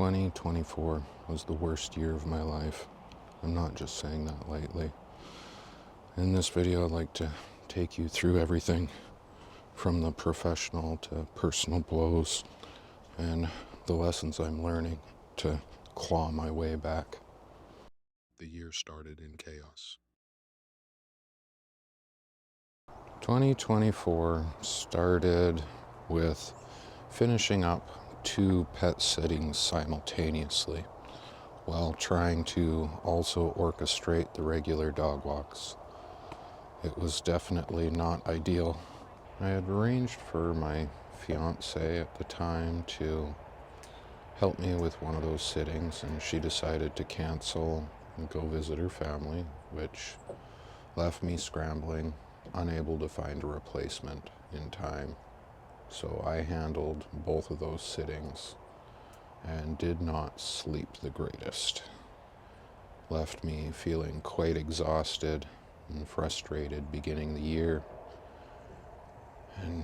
2024 was the worst year of my life. I'm not just saying that lightly. In this video, I'd like to take you through everything from the professional to personal blows and the lessons I'm learning to claw my way back. The year started in chaos. 2024 started with finishing up 2 pet sittings simultaneously while trying to also orchestrate the regular dog walks. It was definitely not ideal. I had arranged for my fiance at the time to help me with one of those sittings, and she decided to cancel and go visit her family, which left me scrambling, unable to find a replacement in time. So I handled both of those sittings and did not sleep the greatest. Left me feeling quite exhausted and frustrated beginning the year, and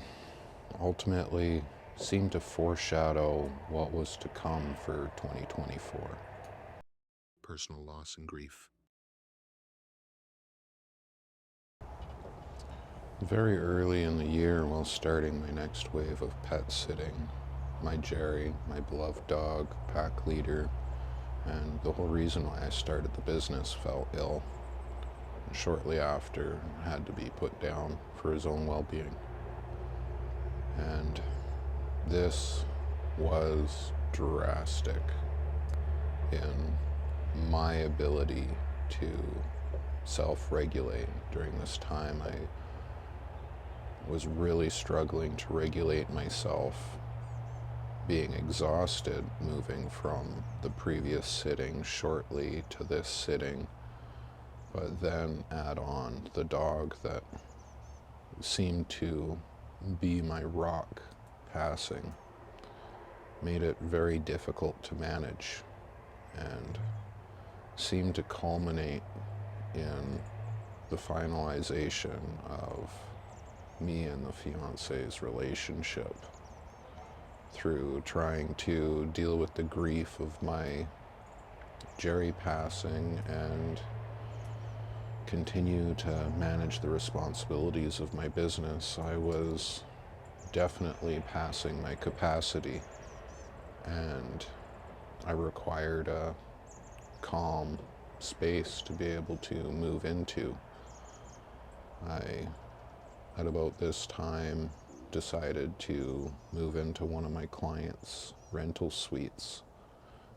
ultimately seemed to foreshadow what was to come for 2024. Personal loss and grief. Very early in the year, while starting my next wave of pet sitting, my Jerry, my beloved dog, pack leader, and the whole reason why I started the business, fell ill. And shortly after, had to be put down for his own well-being. And this was drastic in my ability to self-regulate. During this time, I was really struggling to regulate myself, being exhausted, moving from the previous sitting shortly to this sitting, but then add on the dog that seemed to be my rock passing, made it very difficult to manage, and seemed to culminate in the finalization of me and the fiance's relationship through trying to deal with the grief of my Jerry passing and continue to manage the responsibilities of my business. I was definitely passing my capacity, and I required a calm space to be able to move into. I, at about this time, decided to move into one of my clients' rental suites,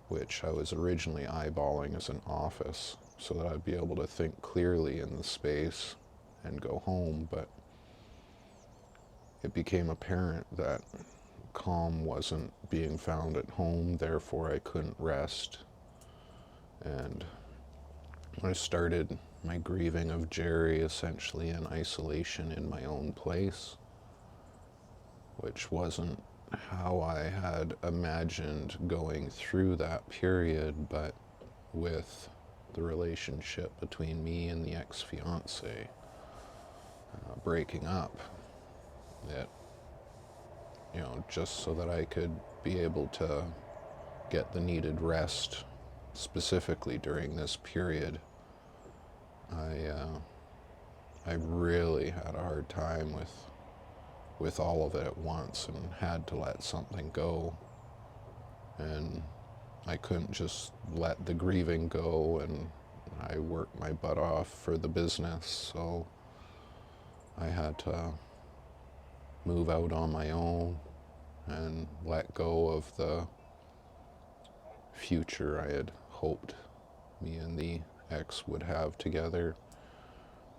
which I was originally eyeballing as an office so that I'd be able to think clearly in the space and go home, but it became apparent that calm wasn't being found at home, therefore I couldn't rest, and I started my grieving of Jerry essentially in isolation in my own place, which wasn't how I had imagined going through that period, but with the relationship between me and the ex-fiance breaking up, it, just so that I could be able to get the needed rest, specifically during this period, I really had a hard time with all of it at once and had to let something go. And I couldn't just let the grieving go, and I worked my butt off for the business, so I had to move out on my own and let go of the future I had hoped me and the ex would have together,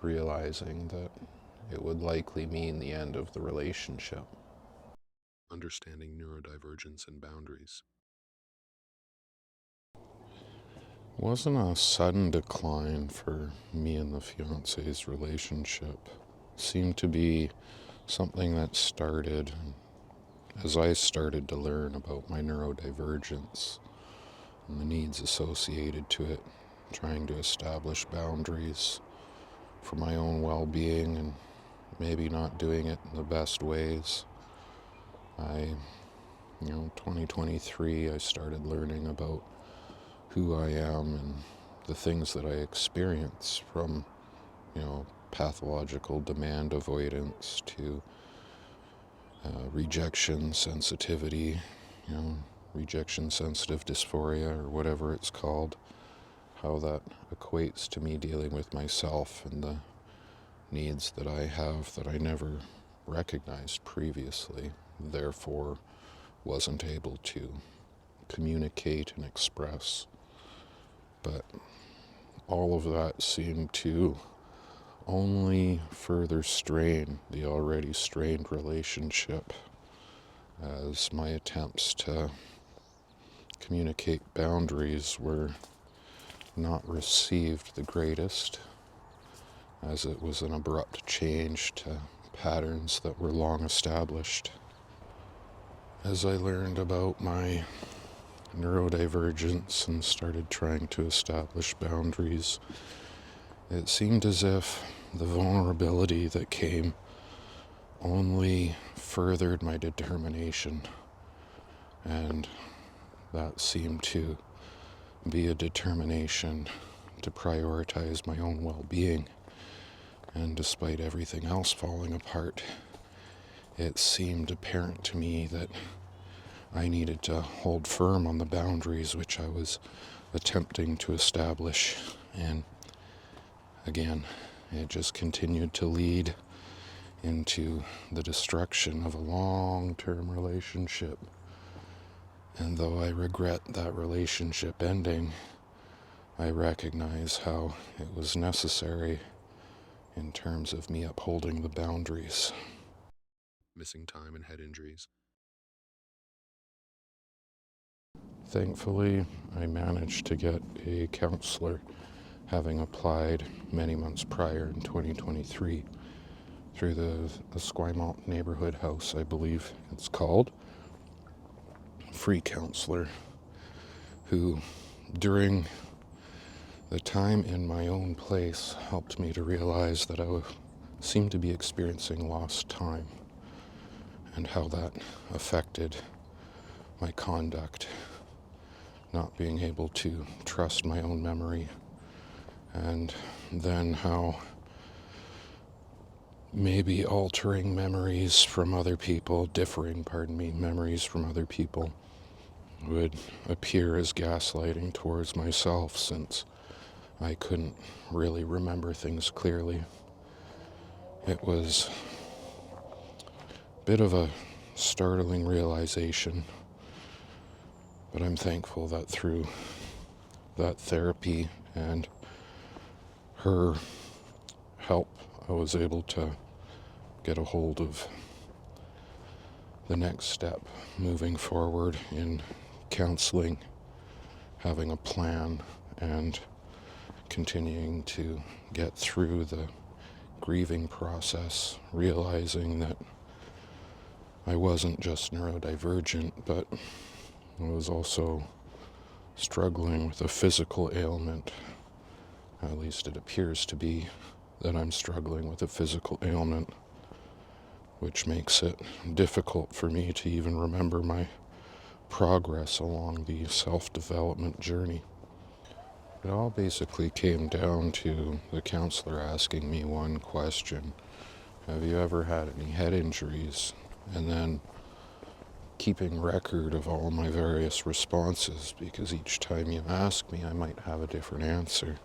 realizing that it would likely mean the end of the relationship. Understanding neurodivergence and boundaries. It wasn't a sudden decline for me and the fiance's relationship. It seemed to be something that started as I started to learn about my neurodivergence and the needs associated to it, trying to establish boundaries for my own well-being and maybe not doing it in the best ways. I 2023, I started learning about who I am and the things that I experience, from, pathological demand avoidance to rejection sensitivity, rejection sensitive dysphoria, or whatever it's called, how that equates to me dealing with myself and the needs that I have that I never recognized previously, therefore wasn't able to communicate and express. But all of that seemed to only further strain the already strained relationship, as my attempts to communicate boundaries were not received the greatest, as it was an abrupt change to patterns that were long established. As I learned about my neurodivergence and started trying to establish boundaries, it seemed as if the vulnerability that came only furthered my determination, and that seemed to be a determination to prioritize my own well-being. And despite everything else falling apart, it seemed apparent to me that I needed to hold firm on the boundaries which I was attempting to establish. And again, it just continued to lead into the destruction of a long-term relationship. And though I regret that relationship ending, I recognize how it was necessary in terms of me upholding the boundaries. Missing time and head injuries. Thankfully, I managed to get a counselor, having applied many months prior in 2023 through the Esquimalt Neighborhood House, I believe it's called. Free counselor who, during the time in my own place, helped me to realize that I seemed to be experiencing lost time, and how that affected my conduct, not being able to trust my own memory, and then how maybe altering memories from other people, memories from other people, would appear as gaslighting towards myself, since I couldn't really remember things clearly. It was a bit of a startling realization, but I'm thankful that through that therapy and her help, I was able to get a hold of the next step moving forward in counseling, having a plan, and continuing to get through the grieving process, realizing that I wasn't just neurodivergent, but I was also struggling with a physical ailment. At least it appears to be that I'm struggling with a physical ailment, which makes it difficult for me to even remember my progress along the self-development journey. It all basically came down to the counselor asking me one question: have you ever had any head injuries? And then keeping record of all my various responses, because each time you ask me, I might have a different answer.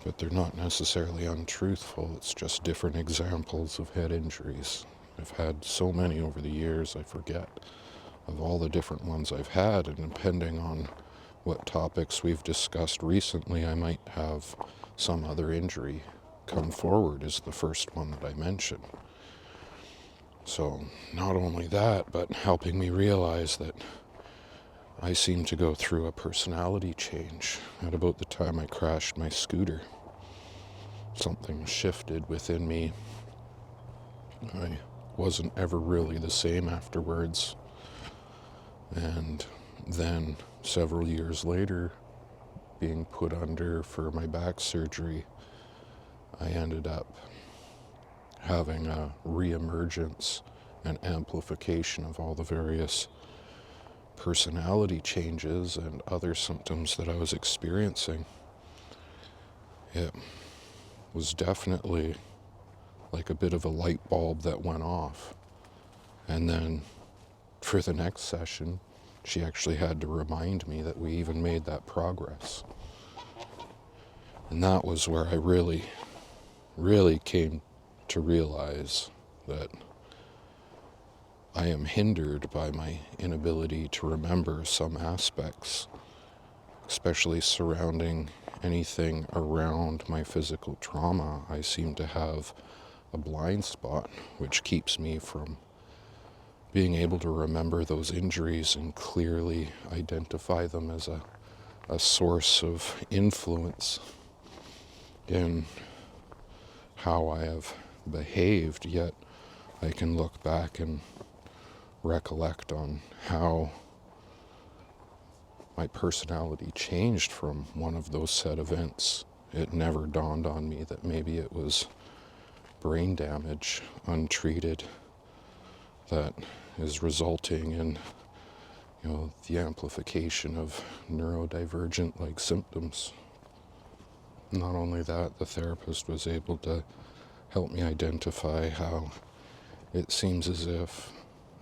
But they're not necessarily untruthful, it's just different examples of head injuries. I've had so many over the years, I forget of all the different ones I've had, and depending on what topics we've discussed recently, I might have some other injury come forward as the first one that I mention. So not only that, but helping me realize that I seem to go through a personality change at about the time I crashed my scooter. Something shifted within me. I wasn't ever really the same afterwards. And then several years later, being put under for my back surgery, I ended up having a reemergence and amplification of all the various personality changes and other symptoms that I was experiencing, it was definitely like a bit of a light bulb that went off. And then for the next session, she actually had to remind me that we even made that progress. And that was where I really, really came to realize that I am hindered by my inability to remember some aspects, especially surrounding anything around my physical trauma. I seem to have a blind spot, which keeps me from being able to remember those injuries and clearly identify them as a source of influence in how I have behaved. Yet I can look back and recollect on how my personality changed from one of those set events. It never dawned on me that maybe it was brain damage, untreated, that is resulting in, the amplification of neurodivergent like symptoms. Not only that, the therapist was able to help me identify how it seems as if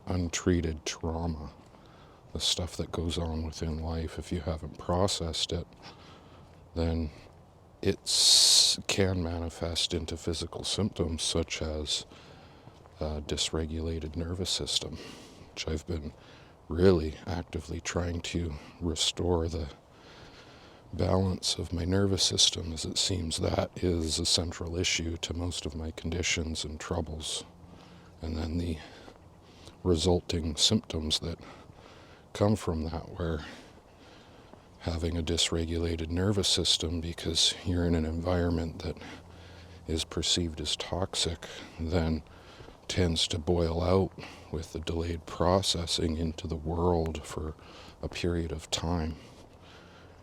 untreated trauma, the stuff that goes on within life, if you haven't processed it, then it can manifest into physical symptoms such as a dysregulated nervous system, which I've been really actively trying to restore the balance of my nervous system, as it seems that is a central issue to most of my conditions and troubles. And then the resulting symptoms that come from that, where having a dysregulated nervous system because you're in an environment that is perceived as toxic, then tends to boil out with the delayed processing into the world for a period of time.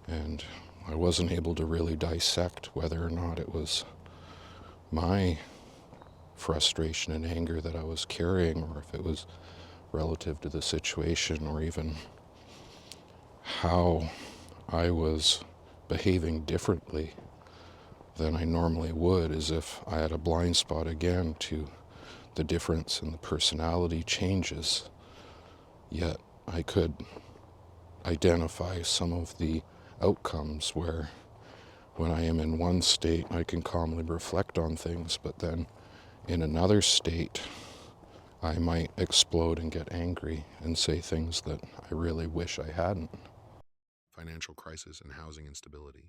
And I wasn't able to really dissect whether or not it was my frustration and anger that I was carrying, or if it was relative to the situation, or even how I was behaving differently than I normally would, as if I had a blind spot again to the difference in the personality changes. Yet I could identify some of the outcomes where when I am in one state I can calmly reflect on things, but then in another state I might explode and get angry and say things that I really wish I hadn't. Financial crisis and housing instability.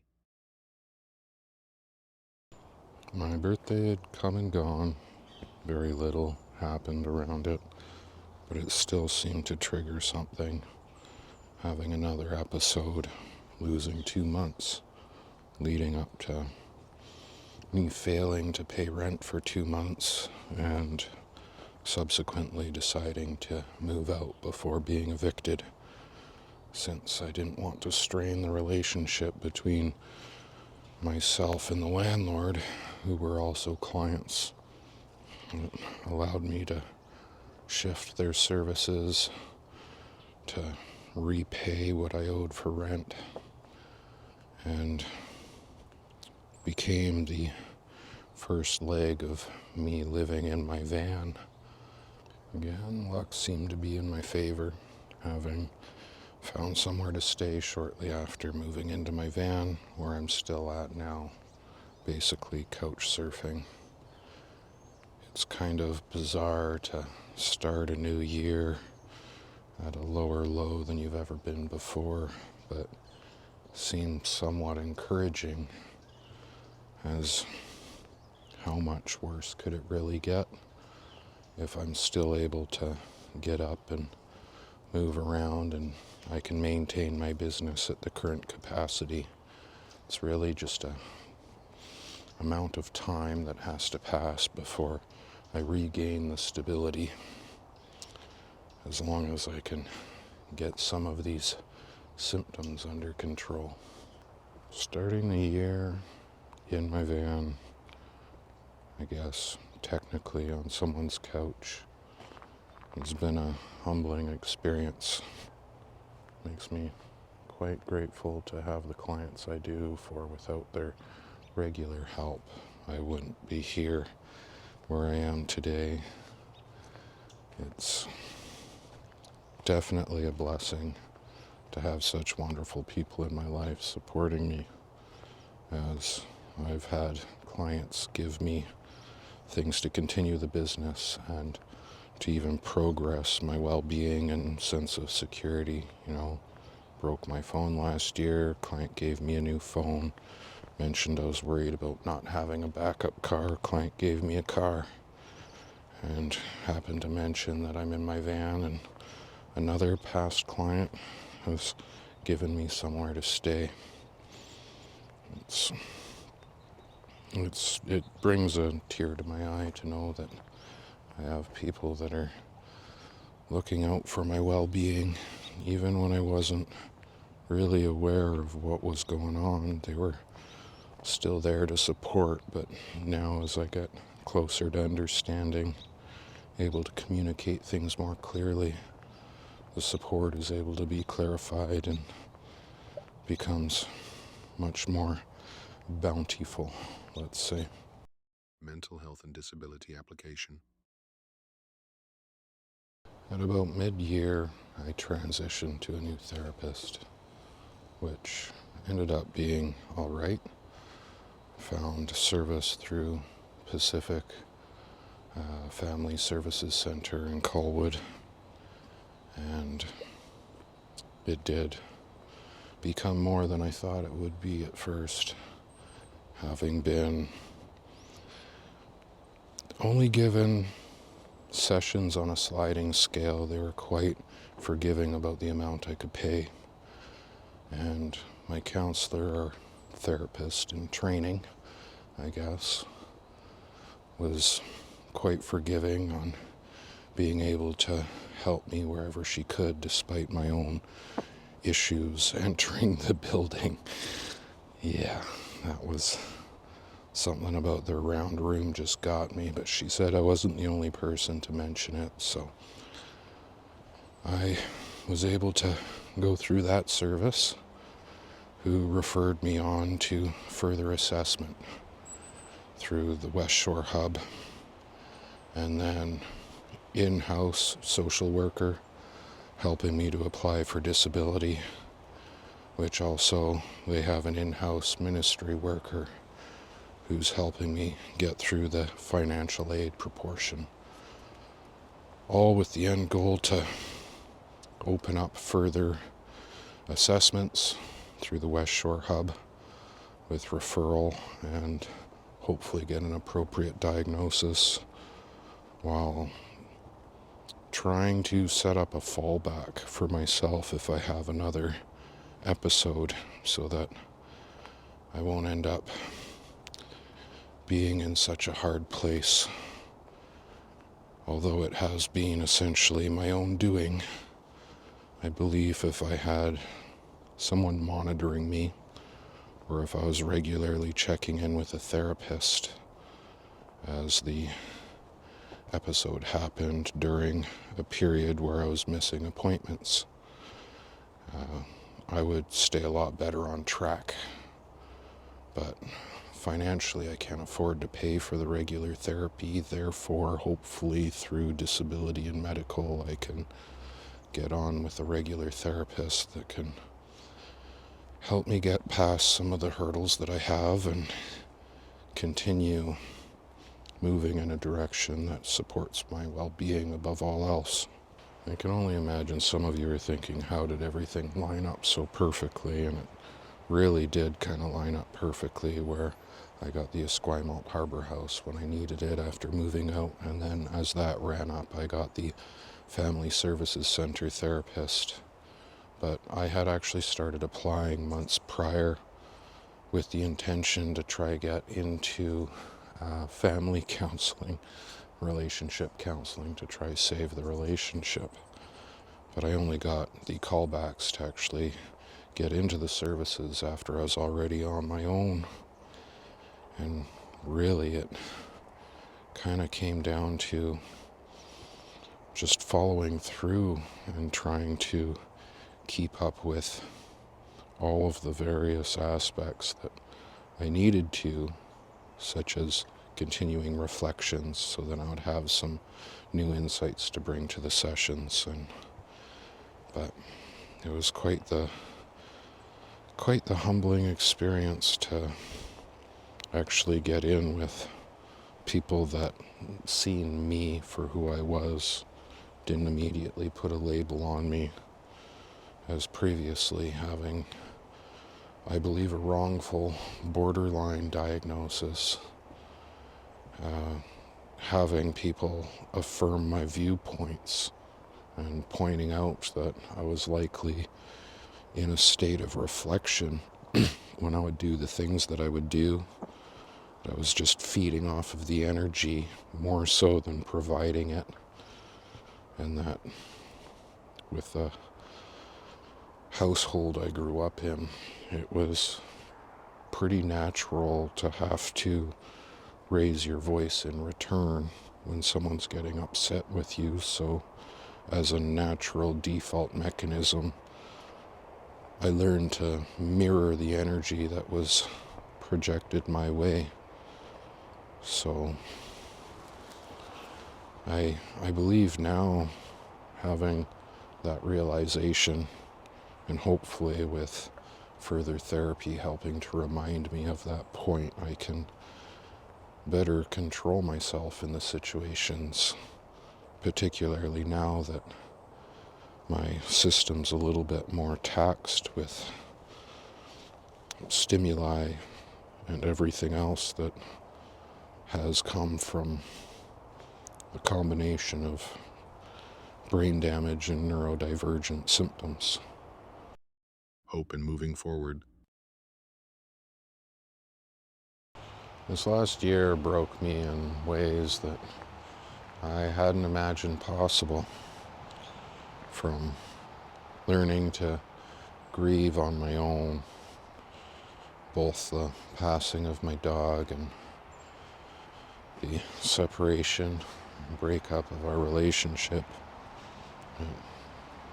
My birthday had come and gone. Very little happened around it, but it still seemed to trigger something. Having another episode, losing 2 months, leading up to me failing to pay rent for 2 months, and subsequently deciding to move out before being evicted, since I didn't want to strain the relationship between myself and the landlord, who were also clients. It allowed me to shift their services to repay what I owed for rent, and became the first leg of me living in my van. Again, luck seemed to be in my favor, having found somewhere to stay shortly after moving into my van, where I'm still at now, basically couch surfing. It's kind of bizarre to start a new year at a lower low than you've ever been before, but seems somewhat encouraging, as how much worse could it really get if I'm still able to get up and move around and I can maintain my business at the current capacity. It's really just a amount of time that has to pass before I regain the stability, as long as I can get some of these symptoms under control. Starting the year in my van, I guess technically on someone's couch, it's been a humbling experience. makes me quite grateful to have the clients I do, for without their regular help, I wouldn't be here where I am today. It's definitely a blessing to have such wonderful people in my life supporting me, as I've had clients give me things to continue the business and to even progress my well-being and sense of security. Broke my phone last year, client gave me a new phone, mentioned I was worried about not having a backup car, client gave me a car, and happened to mention that I'm in my van, and another past client has given me somewhere to stay. It brings a tear to my eye to know that I have people that are looking out for my well-being, even when I wasn't really aware of what was going on. They were still there to support, but now as I get closer to understanding, able to communicate things more clearly, the support is able to be clarified and becomes much more bountiful, let's say. Mental health and disability application. At about mid-year, I transitioned to a new therapist, which ended up being all right. Found service through Pacific Family Services Center in Colwood, and it did become more than I thought it would be at first. Having been only given sessions on a sliding scale, they were quite forgiving about the amount I could pay. And my counselor, or therapist in training, I guess, was quite forgiving on being able to help me wherever she could, despite my own issues entering the building. Yeah, that was something about their round room just got me, but she said I wasn't the only person to mention it, so I was able to go through that service, who referred me on to further assessment through the West Shore Hub, and then in-house social worker helping me to apply for disability, which also they have an in-house ministry worker who's helping me get through the financial aid proportion, all with the end goal to open up further assessments through the West Shore Hub with referral, and hopefully get an appropriate diagnosis, while trying to set up a fallback for myself if I have another episode, so that I won't end up being in such a hard place. Although it has been essentially my own doing, I believe if I had someone monitoring me, or if I was regularly checking in with a therapist as the episode happened during a period where I was missing appointments, I would stay a lot better on track. But financially, I can't afford to pay for the regular therapy. Therefore, hopefully through disability and medical, I can get on with a regular therapist that can help me get past some of the hurdles that I have and continue moving in a direction that supports my well-being above all else. I can only imagine some of you are thinking, how did everything line up so perfectly? And it really did kind of line up perfectly, where I got the Esquimalt Harbor House when I needed it after moving out, and then as that ran up, I got the Family Services Center therapist. But I had actually started applying months prior with the intention to try get into family counseling, relationship counseling, to try save the relationship. But I only got the callbacks to actually get into the services after I was already on my own. And really it kind of came down to just following through and trying to keep up with all of the various aspects that I needed to, such as continuing reflections, so that I would have some new insights to bring to the sessions. But it was quite the humbling experience to actually get in with people that seen me for who I was, didn't immediately put a label on me as previously having, I believe, a wrongful borderline diagnosis, having people affirm my viewpoints and pointing out that I was likely in a state of reflection when I would do the things that I would do. I was just feeding off of the energy more so than providing it, and that with the household I grew up in, it was pretty natural to have to raise your voice in return when someone's getting upset with you. So as a natural default mechanism, I learned to mirror the energy that was projected my way. So I believe now, having that realization, and hopefully with further therapy helping to remind me of that point, I can better control myself in the situations, particularly now that my system's a little bit more taxed with stimuli and everything else that has come from the combination of brain damage and neurodivergent symptoms. Hope in moving forward. This last year broke me in ways that I hadn't imagined possible, from learning to grieve on my own, both the passing of my dog and the separation and breakup of our relationship. It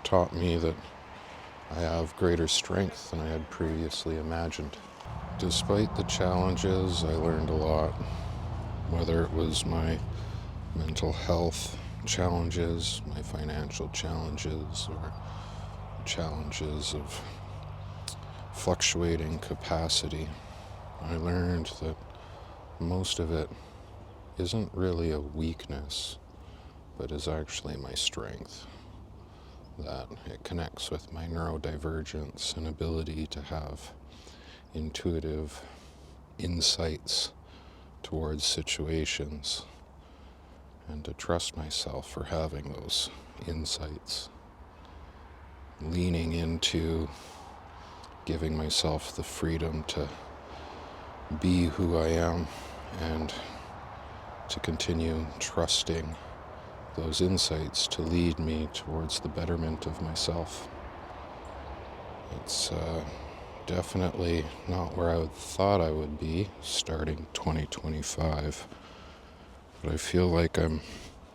taught me that I have greater strength than I had previously imagined. Despite the challenges, I learned a lot, whether it was my mental health challenges, my financial challenges, or challenges of fluctuating capacity. I learned that most of it isn't really a weakness, but is actually my strength. That it connects with my neurodivergence and ability to have intuitive insights towards situations, and to trust myself for having those insights. Leaning into giving myself the freedom to be who I am, and to continue trusting those insights to lead me towards the betterment of myself. It's definitely not where I thought I would be starting 2025, but I feel like I'm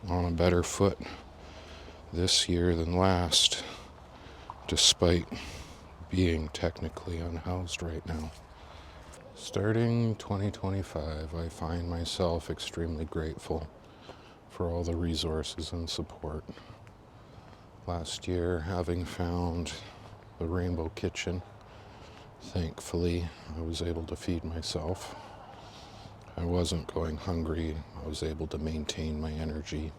on a better foot this year than last, despite being technically unhoused right now. Starting 2025, I find myself extremely grateful for all the resources and support. Last year, having found the Rainbow Kitchen, thankfully, I was able to feed myself. I wasn't going hungry. I was able to maintain my energy.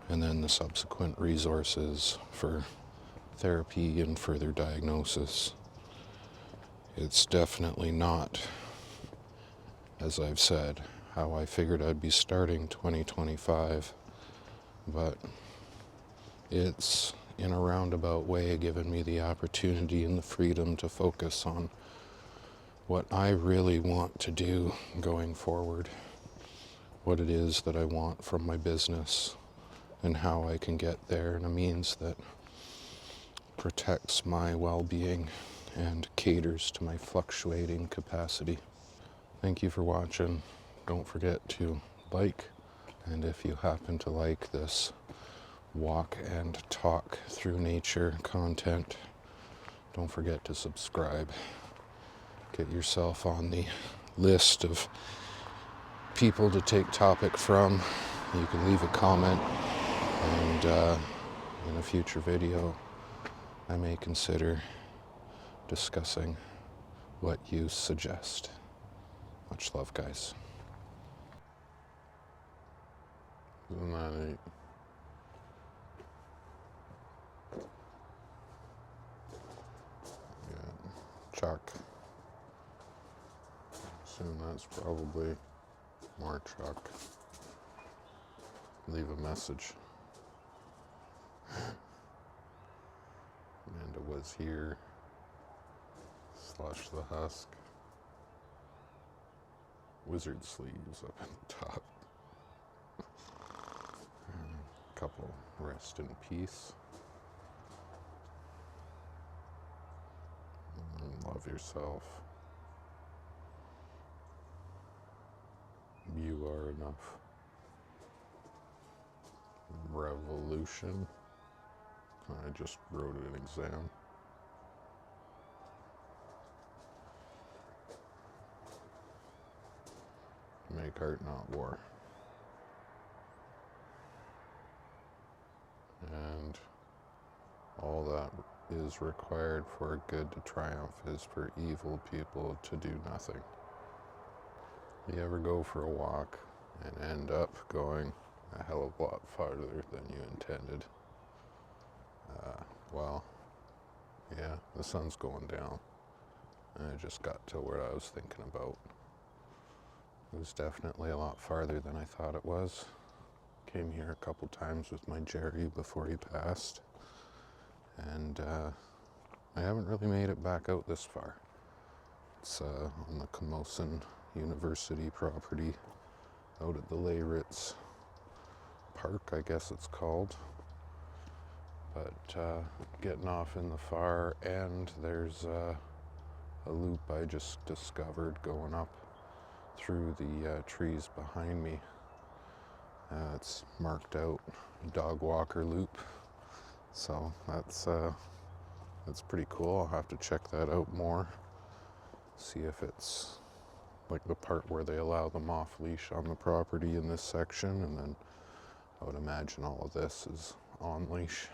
And then the subsequent resources for therapy and further diagnosis. It's definitely not, as I've said, how I figured I'd be starting 2025, but it's in a roundabout way given me the opportunity and the freedom to focus on what I really want to do going forward, what it is that I want from my business, and how I can get there in a means that protects my well-being and caters to my fluctuating capacity. Thank you for watching. Don't forget to like, and if you happen to like this walk and talk through nature content, Don't forget to subscribe. Get yourself on the list of people to take topic from. You can leave a comment, and in a future video I may consider discussing what you suggest. Much love, guys. Isn't that neat? Yeah, Chuck. Soon that's probably more Chuck. Leave a message. Amanda was here. Slush the husk. Wizard sleeves up at the top. Couple rest in peace. Love yourself. You are enough. Revolution. I just wrote an exam. Make art, not war. And all that is required for good to triumph is for evil people to do nothing. You ever go for a walk and end up going a hell of a lot farther than you intended? Well, yeah, the sun's going down. And I just got to where I was thinking about. It was definitely a lot farther than I thought it was. Came here a couple times with my Jerry before he passed. And I haven't really made it back out this far. It's on the Camosun University property out at the Leyritz Park, I guess it's called. But getting off in the far end, there's a loop I just discovered going up through the trees behind me. It's marked out dog walker loop, so that's pretty cool. I'll have to check that out more, see if it's like the part where they allow them off leash on the property in this section, and then I would imagine all of this is on leash.